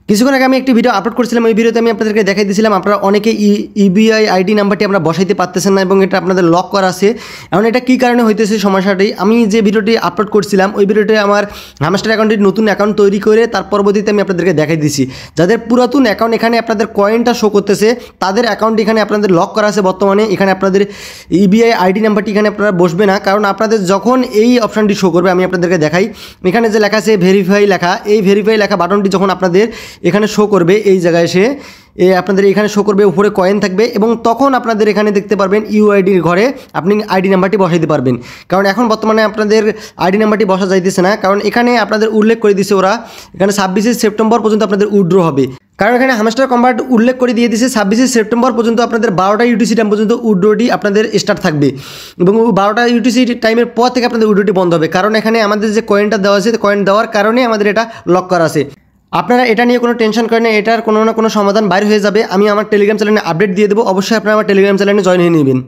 কিছুক্ষণ আগে আমি একটি ভিডিও আপলোড করেছিলাম, ওই ভিডিওতে আমি আপনাদেরকে দেখাই দিয়েছিলাম আপনারা অনেকে ইউবিআই আইডি নাম্বারটি আমরা বসাইতে পারতেছেন না এবং এটা আপনাদের লক করা আছে। এখন এটা কী কারণে হইতেছে সমস্যাটি, আমি যে ভিডিওটি আপলোড করছিলাম ওই ভিডিওটি আমার হামস্টার অ্যাকাউন্টের নতুন অ্যাকাউন্ট তৈরি করে তার পরবর্তীতে আমি আপনাদেরকে দেখাই দিয়েছি। যাদের পুরাতন অ্যাকাউন্ট এখানে আপনাদের কয়েনটা শো করতেছে তাদের অ্যাকাউন্ট এখানে আপনাদের লক করা আছে বর্তমানে। এখানে আপনাদের ইউবিআই আইডি নাম্বারটি এখানে আপনারা বসবে না, কারণ আপনাদের যখন এই অপশানটি শো করবে আমি আপনাদেরকে দেখাই। এখানে যে লেখা আছে ভেরিফাই লেখা, এই ভেরিফাই লেখা বাটনটি যখন আপনাদের এখানে শো করবে, এই জায়গায় এসে আপনাদের এখানে শো করবে, উপরে কয়েন থাকবে এবং তখন আপনাদের এখানে দেখতে পারবেন ইউআইডির ঘরে আপনি আইডি নাম্বারটি বসাইতে পারবেন। কারণ এখন বর্তমানে আপনাদের আইডি নাম্বারটি বসা যাইতেছে না, কারণ এখানে আপনাদের উল্লেখ করে দিয়েছে ওরা এখানে 26শে সেপ্টেম্বর পর্যন্ত আপনাদের উইথড্র হবে। কারণ এখানে হামস্টার কনভার্ট উল্লেখ করে দিয়ে দিয়েছে 26শে সেপ্টেম্বর পর্যন্ত আপনাদের 12টা ইউটিসি টাইম পর্যন্ত উইথড্রটি আপনাদের স্টার্ট থাকবে এবং 12টা ইউটিসি টাইমের পর থেকে আপনাদের উইথড্রটি বন্ধ হবে। কারণ এখানে আমাদের যে কয়েনটা দেওয়া আছে, কয়েন দেওয়ার কারণে আমাদের এটা লক করা আছে। আপনারা এটা নিয়ে কোনো টেনশন করেন না, এটার কোনো না কোনো সমাধান বাইরে হয়ে যাবে। আমি আমার টেলিগ্রাম চ্যানেলে আপডেট দিয়ে দেবো, অবশ্যই আপনারা আমার টেলিগ্রাম চ্যানেলে জয়েন হয়ে নেবেন।